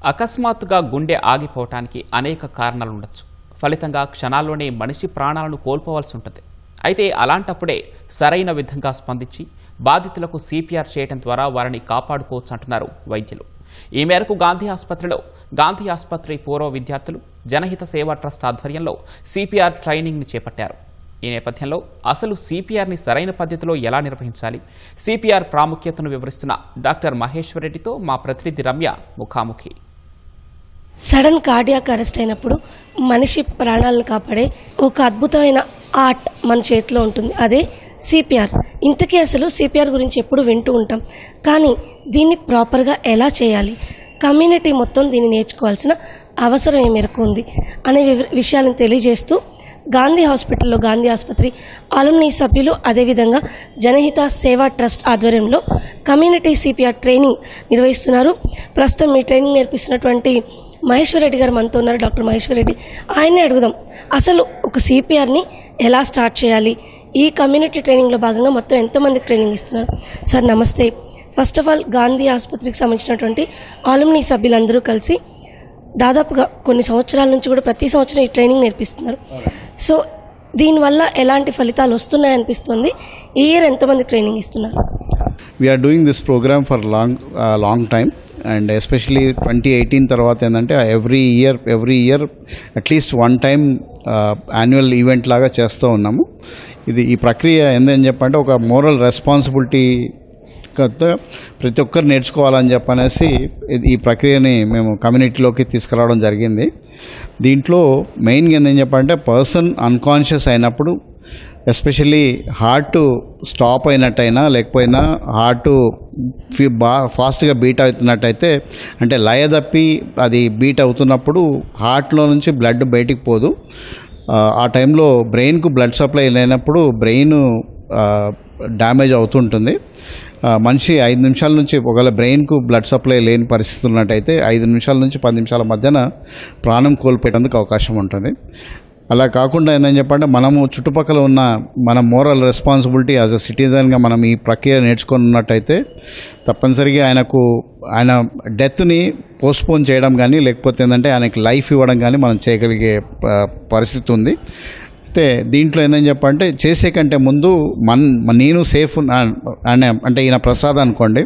అకస్మాత్తుగా గుండె ఆగిపోవటానికి అనేక కారణాలు ఉండొచ్చు. ఫలితంగా క్షణాల్లోనే మనిషి ప్రాణాలను కోల్పోవాల్సి ఉంటుంది. అయితే అలాంటప్పుడే సరైన విధంగా స్పందించి బాధితులకు సిపిఆర్ చేయడం ద్వారా వారిని కాపాడుకోవచ్చు అంటున్నారు వైద్యులు. ఈ మేరకు గాంధీ ఆసుపత్రి పూర్వ విద్యార్థులు జనహిత సేవా ట్రస్ట్ ఆధ్వర్యంలో సిపిఆర్ ట్రైనింగ్ని చేపట్టారు. ఈ నేపథ్యంలో అసలు సిపిఆర్ని సరైన పద్ధతిలో ఎలా నిర్వహించాలి, సిపిఆర్ ప్రాముఖ్యతను వివరిస్తున్న డాక్టర్ మహేశ్వర్ రెడ్డితో మా ప్రతినిధి రమ్య ముఖాముఖి. సడన్ కార్డియాక్ అరెస్ట్ అయినప్పుడు మనిషి ప్రాణాలను కాపాడే ఒక అద్భుతమైన ఆర్ట్ మన చేతిలో ఉంటుంది, అదే సిపిఆర్. ఇంతకీ అసలు సిపిఆర్ గురించి ఎప్పుడు వింటూ ఉంటాం, కానీ దీన్ని ప్రాపర్గా ఎలా చేయాలి, కమ్యూనిటీ మొత్తం దీన్ని నేర్చుకోవాల్సిన అవసరం ఏ మేరకు ఉంది అనే విషయాలను తెలియజేస్తూ గాంధీ హాస్పిటల్లో గాంధీ ఆసుపత్రి అలుమ్ని సభ్యులు అదేవిధంగా జనహిత సేవా ట్రస్ట్ ఆధ్వర్యంలో కమ్యూనిటీ సిపిఆర్ ట్రైనింగ్ నిర్వహిస్తున్నారు. ప్రస్తుతం ఈ ట్రైనింగ్ నేర్పిస్తున్నటువంటి మహేశ్వర్ రెడ్డి గారు మనతో ఉన్నారు. డాక్టర్ మహేశ్వర్ రెడ్డి, ఆయన్నే అడుగుదాం, అసలు ఒక సిపిఆర్ని ఎలా స్టార్ట్ చేయాలి, ఈ కమ్యూనిటీ ట్రైనింగ్లో భాగంగా మొత్తం ఎంతమందికి ట్రైనింగ్ ఇస్తున్నారు? సార్ నమస్తే. ఫస్ట్ ఆఫ్ ఆల్ గాంధీ ఆసుపత్రికి సంబంధించినటువంటి అలుమ్ని సభ్యులందరూ కలిసి దాదాపుగా కొన్ని సంవత్సరాల నుంచి కూడా ప్రతి సంవత్సరం ఈ ట్రైనింగ్ నేర్పిస్తున్నారు. సో దీనివల్ల ఎలాంటి ఫలితాలు వస్తున్నాయనిపిస్తుంది? ఈ ఇయర్ ఎంతమంది ట్రైనింగ్ ఇస్తున్నారు? We are doing this programme for long time and especially 2018 తర్వాత ఏంటంటే every year at least one time annual event లాగా చేస్తూ ఉన్నాము. ఈ ప్రక్రియ ఏందని చెప్పంటే ఒక మోరల్ రెస్పాన్సిబిలిటీ ప్రతి ఒక్కరు నేర్చుకోవాలని చెప్పనేసి ఈ ప్రక్రియని మేము కమ్యూనిటీలోకి తీసుకురావడం జరిగింది. దీంట్లో మెయిన్గా ఏందని చెప్పంటే పర్సన్ అన్కాన్షియస్ అయినప్పుడు, ఎస్పెషల్లీ హార్ట్ స్టాప్ అయినట్టయినా లేకపోయినా హార్ట్ ఫాస్ట్గా బీట్ అవుతున్నట్టయితే, అంటే లయ తప్పి అది బీట్ అవుతున్నప్పుడు హార్ట్లో నుంచి బ్లడ్ బయటికి పోదు. ఆ టైంలో బ్రెయిన్కు బ్లడ్ సప్లై లేనప్పుడు బ్రెయిన్ డ్యామేజ్ అవుతుంటుంది. మనిషి 5 నిమిషాల నుంచి ఒకవేళ బ్రెయిన్కు బ్లడ్ సప్లై లేని పరిస్థితి ఉన్నట్టయితే 5 నిమిషాల నుంచి 10 నిమిషాల మధ్యన ప్రాణం కోల్పోయేందుకు అవకాశం ఉంటుంది. అలా కాకుండా ఏందని చెప్పంటే మనము చుట్టుపక్కల ఉన్న మన మోరల్ రెస్పాన్సిబిలిటీ యాజ్ అ సిటిజన్గా మనం ఈ ప్రక్రియ నేర్చుకున్నట్టయితే తప్పనిసరిగా ఆయన డెత్ని పోస్ట్పోన్ చేయడం కానీ లేకపోతే ఏంటంటే ఆయనకి లైఫ్ ఇవ్వడం కానీ మనం చేయగలిగే పరిస్థితి ఉంది. అయితే దీంట్లో ఏందని చెప్పంటే చేసే కంటే ముందు నేను సేఫ్ అంటే ఈయన ప్రసాద్ అనుకోండి,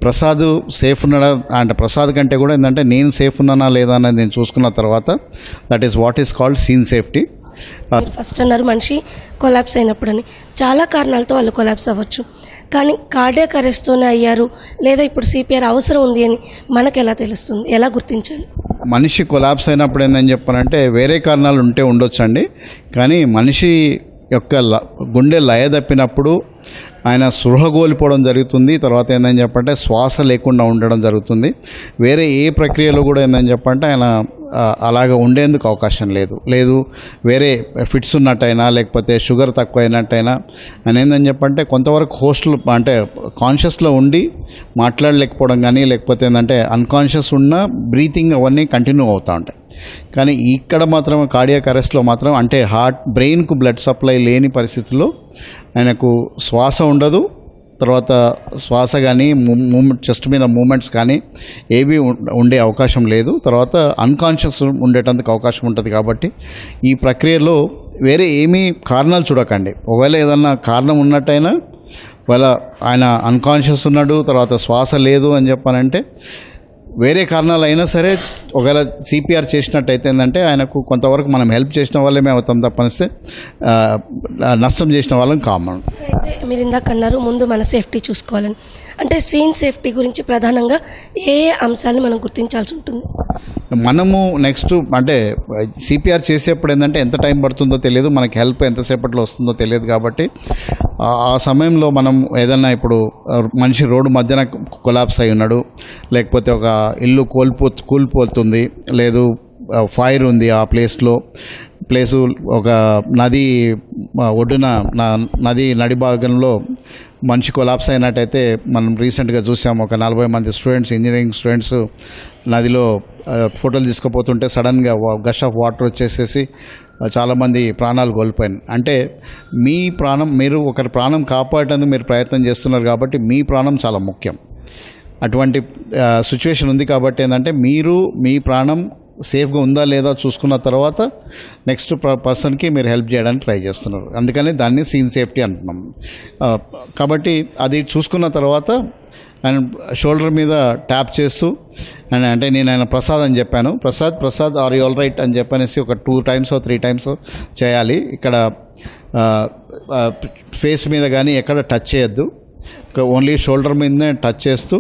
ప్రసాద్ సేఫ్ ఉన్నాడా అంటే ప్రసాద్ కంటే కూడా ఏంటంటే నేను సేఫ్ ఉన్నానా లేదా అనేది నేను చూసుకున్న తర్వాత that is what is called scene safety. First అన్నారు మనిషి కొలాప్స్ అయినప్పుడు అని, చాలా కారణాలతో వాళ్ళు కొలాప్స్ అవ్వచ్చు, కానీ కార్డియాక్ అరెస్ట్తోనే అయ్యారు లేదా ఇప్పుడు సిపిఆర్ అవసరం ఉంది అని మనకు ఎలా తెలుస్తుంది, ఎలా గుర్తించాలి? మనిషి కొలాప్స్ అయినప్పుడు ఏందని చెప్పానంటే వేరే కారణాలు ఉండొచ్చండి, కానీ మనిషి యొక్క గుండె లయ తప్పినప్పుడు ఆయన స్పృహ కోల్పోవడం జరుగుతుంది. తర్వాత ఏందని చెప్పంటే శ్వాస లేకుండా ఉండడం జరుగుతుంది. వేరే ఏ ప్రక్రియలో కూడా ఏందని చెప్పంటే ఆయన అలాగ ఉండేందుకు అవకాశం లేదు. వేరే ఫిట్స్ ఉన్నట్టయినా లేకపోతే షుగర్ తక్కువ అయినట్టయినా ఆయన ఏందని చెప్పంటే కొంతవరకు హోస్టల్ అంటే కాన్షియస్లో ఉండి మాట్లాడలేకపోవడం కానీ లేకపోతే ఏంటంటే అన్కాన్షియస్ ఉన్న బ్రీతింగ్ అవన్నీ కంటిన్యూ అవుతూ ఉంటాయి. కానీ ఇక్కడ మాత్రం కార్డియాక్ అరెస్ట్లో మాత్రం అంటే బ్రెయిన్కు బ్లడ్ సప్లై లేని పరిస్థితుల్లో ఆయనకు శ్వాస ఉండదు. తర్వాత శ్వాస కానీ చెస్ట్ మీద మూమెంట్స్ కానీ ఏవి ఉండే అవకాశం లేదు. తర్వాత అన్కాన్షియస్ ఉండేటందుకు అవకాశం ఉంటుంది. కాబట్టి ఈ ప్రక్రియలో వేరే ఏమీ కారణాలు చూడకండి. ఒకవేళ ఏదన్నా కారణం ఉన్నట్టయినా ఆయన అన్కాన్షియస్ ఉన్నాడు, తర్వాత శ్వాస లేదు అని చెప్పానంటే వేరే కారణాలు అయినా సరే ఒకవేళ సిపిఆర్ చేసినట్టయితే ఏంటంటే ఆయనకు కొంతవరకు మనం హెల్ప్ చేసిన వాళ్ళమే అవుతాం తప్పనిస్తే నష్టం చేసిన వాళ్ళని కామన్. అయితే మీరు ఇందాక అన్నారు ముందు మన సేఫ్టీ చూసుకోవాలని, అంటే సీన్ సేఫ్టీ గురించి ప్రధానంగా ఏ అంశాలను మనం గుర్తించాల్సి ఉంటుంది? మనము నెక్స్ట్ అంటే సిపిఆర్ చేసేప్పుడు ఏంటంటే ఎంత టైం పడుతుందో తెలియదు, మనకి హెల్ప్ ఎంతసేపట్లో వస్తుందో తెలియదు. కాబట్టి ఆ సమయంలో మనం ఏదన్నా ఇప్పుడు మనిషి రోడ్డు మధ్యన కొలాప్స్ అయి ఉన్నాడు, లేకపోతే ఒక ఇల్లు కూలిపోతుంది, లేదు ఫైర్ ఉంది ఆ ప్లేసు ఒక నది ఒడ్డున నది నడిభాగంలో మనిషి కొలాప్స్ అయినట్టయితే మనం రీసెంట్గా చూసాము. ఒక 40 మంది స్టూడెంట్స్, ఇంజనీరింగ్ స్టూడెంట్స్ నదిలో ఫోటోలు తీసుకుపోతుంటే సడన్గా గష్ ఆఫ్ వాటర్ వచ్చేసేసి చాలామంది ప్రాణాలు కోల్పోయారు. అంటే మీరు ఒకరి ప్రాణం కాపాడటానికి మీరు ప్రయత్నం చేస్తున్నారు కాబట్టి మీ ప్రాణం చాలా ముఖ్యం. అటువంటి సిచ్యువేషన్ ఉంది కాబట్టి ఏంటంటే మీరు మీ ప్రాణం సేఫ్గా ఉందా లేదా చూసుకున్న తర్వాత నెక్స్ట్ పర్సన్కి మీరు హెల్ప్ చేయడానికి ట్రై చేస్తున్నారు. అందుకని దాన్ని సీన్ సేఫ్టీ అంటున్నాం. కాబట్టి అది చూసుకున్న తర్వాత ఆయన షోల్డర్ మీద ట్యాప్ చేస్తూ అంటే నేను ఆయన ప్రసాద్ అని చెప్పాను, Prasad are you all right అని చెప్పనేసి ఒక 2 times 3 times చేయాలి. ఇక్కడ ఫేస్ మీద కానీ ఎక్కడ టచ్ చేయొద్దు, ఓన్లీ షోల్డర్ మీదనే టచ్ చేస్తూ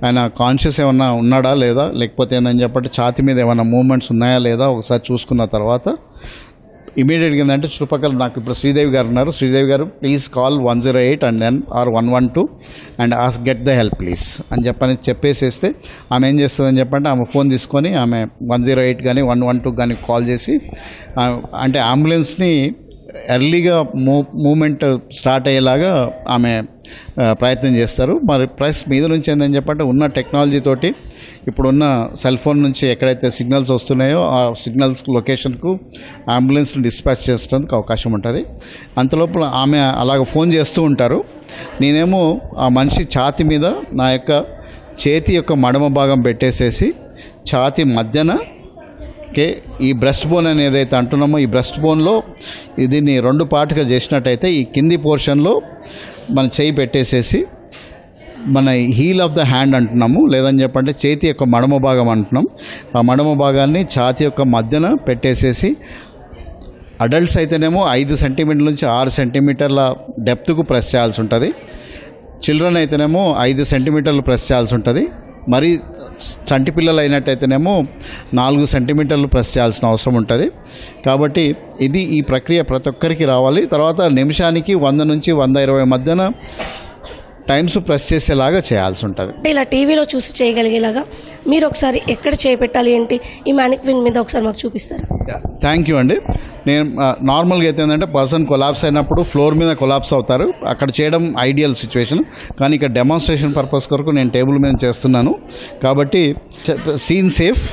ఆయన కాన్షియస్ ఏమన్నా ఉన్నాడా లేదా, లేకపోతే ఏంటని చెప్పంటే ఛాతి మీద ఏమైనా మూమెంట్స్ ఉన్నాయా లేదా ఒకసారి చూసుకున్న తర్వాత ఇమీడియట్గా ఏంటంటే చుట్టుపక్కల నాకు ఇప్పుడు శ్రీదేవి గారు ఉన్నారు, శ్రీదేవి గారు please call 108 and then or 112 and us get the help please అని చెప్పేసేస్తే ఆమె ఏం చేస్తుందని చెప్పంటే ఆమె ఫోన్ తీసుకొని ఆమె 108 కానీ 112 కానీ కాల్ చేసి అంటే అంబులెన్స్ని ఎర్లీగా మూమెంట్ స్టార్ట్ అయ్యేలాగా ఆమె ప్రయత్నం చేస్తారు. మరి ప్లస్ మీద నుంచి ఏంటని చెప్పంటే ఉన్న టెక్నాలజీ తోటి ఇప్పుడున్న సెల్ ఫోన్ నుంచి ఎక్కడైతే సిగ్నల్స్ వస్తున్నాయో ఆ సిగ్నల్స్ లొకేషన్కు అంబులెన్స్ని డిస్పాచ్ చేసేందుకు అవకాశం ఉంటుంది. అంతలోపల ఆమె అలాగ ఫోన్ చేస్తూ ఉంటారు. నేనేమో ఆ మనిషి ఛాతి మీద నా యొక్క చేతి యొక్క మడమ భాగం పెట్టేసేసి ఛాతి మధ్యన ఈ బ్రెస్ట్ బోన్ అని ఏదైతే అంటున్నామో ఈ బ్రెస్ట్ బోన్లో దీన్ని 2 పార్ట్గా చేసినట్టయితే ఈ కింది పోర్షన్లో మన చేయి పెట్టేసేసి మన హీల్ ఆఫ్ ద హ్యాండ్ అంటున్నాము, లేదని చెప్పంటే చేతి యొక్క మడమ భాగం అంటున్నాం. ఆ మడమ భాగాన్ని ఛాతి యొక్క మధ్యన పెట్టేసేసి అడల్ట్స్ అయితేనేమో 5 సెంటీమీటర్ల నుంచి 6 సెంటీమీటర్ల డెప్త్కు ప్రెస్ చేయాల్సి ఉంటుంది. చిల్డ్రన్ అయితేనేమో 5 సెంటీమీటర్లు ప్రెస్ చేయాల్సి ఉంటుంది. మరి చంటి పిల్లలు అయినట్టయితేనేమో 4 సెంటీమీటర్లు ప్రెస్ చేయాల్సిన అవసరం ఉంటుంది. కాబట్టి ఈ ప్రక్రియ ప్రతి ఒక్కరికి రావాలి. తర్వాత నిమిషానికి 100 నుంచి 120 మధ్యన టైమ్స్ ప్రెస్ చేసేలాగా చేయాల్సి ఉంటుంది. ఇలా టీవీలో చూసి చేయగలిగేలాగా మీరు ఒకసారి ఎక్కడ చేపెట్టాలి ఏంటి ఈ మ్యానిక్విన్ మీద ఒకసారి మాకు చూపిస్తారా? థ్యాంక్ యూ అండి. నేను నార్మల్గా అయితే ఏంటంటే పర్సన్ కొలాప్స్ అయినప్పుడు ఫ్లోర్ మీద కొలాప్స్ అవుతారు, అక్కడ చేయడం ఐడియల్ సిచ్యువేషన్. కానీ ఇక్కడ డెమాన్స్ట్రేషన్ పర్పస్ కొరకు నేను టేబుల్ మీద చేస్తున్నాను. కాబట్టి scene safe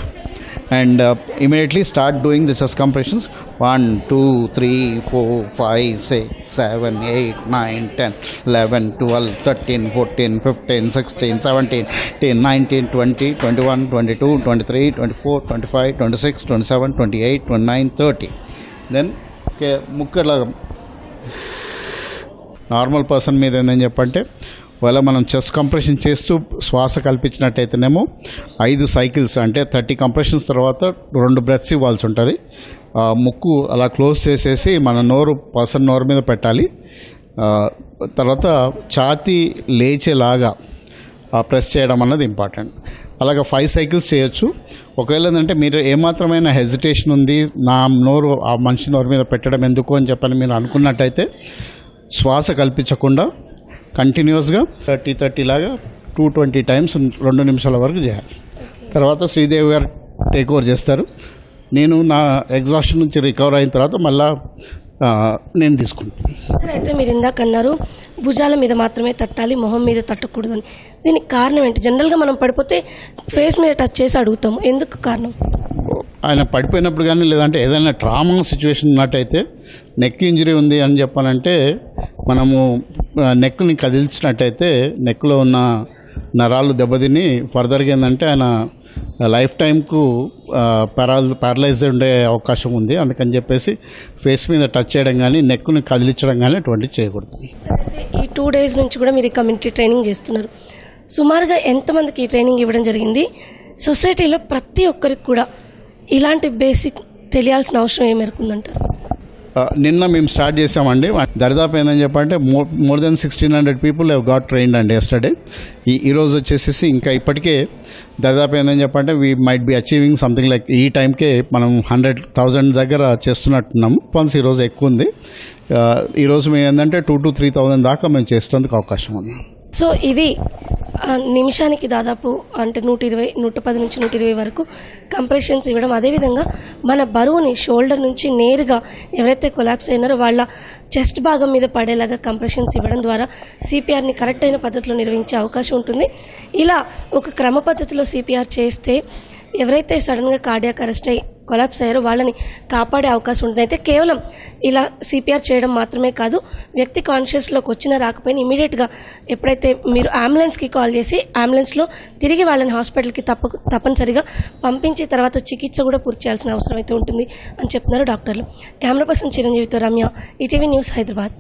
and immediately start doing the chest compressions. 1 2 3 4 5 6 7 8 9 10 11 12 13 14 15 16 17 18 19 20 21 22 23 24 25 26 27 28 29 30. Then ముక్కలాగా normal person మీద ఏందని చెప్పంటే ఒకవేళ మనం చెస్ట్ కంప్రెషన్ చేస్తూ శ్వాస కల్పించినట్టయితేనేమో 5 సైకిల్స్ అంటే 30 కంప్రెషన్స్ తర్వాత 2 బ్రెత్స్ ఇవ్వాల్సి ఉంటుంది. ముక్కు అలా క్లోజ్ చేసేసి మన పర్సన్ నోరు మీద పెట్టాలి. తర్వాత ఛాతీ లేచేలాగా ప్రెస్ చేయడం అన్నది ఇంపార్టెంట్. అలాగా 5 సైకిల్స్ చేయొచ్చు. ఒకవేళ ఏంటంటే మీరు ఏమాత్రమైన హెజిటేషన్ ఉంది, నా నోరు ఆ మనిషి నోరు మీద పెట్టడం ఎందుకు అని చెప్పని మీరు అనుకున్నట్టయితే శ్వాస కల్పించకుండా కంటిన్యూస్గా 30 లాగా 220 టైమ్స్ 2 నిమిషాల వరకు చేయాలి. తర్వాత శ్రీదేవి గారు టేక్ ఓవర్ చేస్తారు. నేను నా ఎగ్జాస్షన్ నుంచి రికవర్ అయిన తర్వాత మళ్ళీ నేను తీసుకుంటాను. అయితే మీరు ఇందాక అన్నారు భుజాల మీద మాత్రమే తట్టాలి, మొహం మీద తట్టకూడదు అని. దీనికి కారణం ఏంటి? జనరల్గా మనం పడిపోతే ఫేస్ మీద టచ్ చేసి అడుగుతాము, ఎందుకు కారణం? ఆయన పడిపోయినప్పుడు కానీ లేదంటే ఏదైనా ట్రామా సిచ్యువేషన్ ఉన్నట్టయితే నెక్ ఇంజరీ ఉంది అని చెప్పాలంటే మనము నెక్ని కదిల్చినట్టయితే నెక్లో ఉన్న నరాలు దెబ్బతిని ఫర్దర్గా ఏంటంటే ఆయన లైఫ్ టైంకు ప్యారలైజ్ ఉండే అవకాశం ఉంది. అందుకని చెప్పేసి ఫేస్ మీద టచ్ చేయడం కానీ నెక్ని కదిలించడం కానీ అటువంటివి చేయకూడదు. అయితే ఈ 2 days నుంచి కూడా మీరు కమ్యూనిటీ ట్రైనింగ్ చేస్తున్నారు. సుమారుగా ఎంతమందికి ఈ ట్రైనింగ్ ఇవ్వడం జరిగింది? సొసైటీలో ప్రతి ఒక్కరికి కూడా ఇలాంటి బేసిక్ తెలియాల్సిన అవసరం ఏ మేరకు ఉందంటారు? నిన్న మేము స్టార్ట్ చేసామండి. దరిదాపు ఏందని చెప్పంటే more than 1600 people have got trained అండి ఎస్టర్డే. ఈరోజు వచ్చేసి ఇంకా ఇప్పటికే దరిదాపు ఏందని చెప్పంటే we might be achieving something like ఈ టైంకే మనం 100,000 దగ్గర చేస్తున్నట్టున్నాము. రెస్పాన్స్ ఈరోజు ఎక్కువ ఉంది. ఈరోజు మేము ఏంటంటే 2,000 to 3,000 దాకా మేము చేసేందుకు అవకాశం ఉంది. సో ఇది నిమిషానికి దాదాపు అంటే 110 నుంచి 120 వరకు కంప్రెషన్స్ ఇవ్వడం. అదేవిధంగా మన బరువుని షోల్డర్ నుంచి నేరుగా ఎవరైతే కొలాప్స్ అయినారో వాళ్ళ చెస్ట్ భాగం మీద పడేలాగా కంప్రెషన్స్ ఇవ్వడం ద్వారా సిపిఆర్ని కరెక్ట్ అయిన పద్ధతిలో నిర్వహించే అవకాశం ఉంటుంది. ఇలా ఒక క్రమ పద్ధతిలో సిపిఆర్ చేస్తే ఎవరైతే సడన్గా కార్డియాక్ అరెస్ట్ అయ్యి కొలాప్స్ అయ్యారో వాళ్ళని కాపాడే అవకాశం ఉంటుంది. అయితే కేవలం ఇలా సిపిఆర్ చేయడం మాత్రమే కాదు, వ్యక్తి కాన్షియస్లోకి వచ్చినా రాకపోయినా ఇమీడియట్గా ఎప్పుడైతే మీరు అంబులెన్స్కి కాల్ చేసి అంబులెన్స్లో తిరిగి వాళ్ళని హాస్పిటల్కి తప్పనిసరిగా పంపించి తర్వాత చికిత్స కూడా పూర్తి చేయాల్సిన అవసరం అయితే ఉంటుంది అని చెప్తున్నారు డాక్టర్లు. కెమెరా పర్సన్ చిరంజీవితో రమ్య, ఈటీవీ న్యూస్, హైదరాబాద్.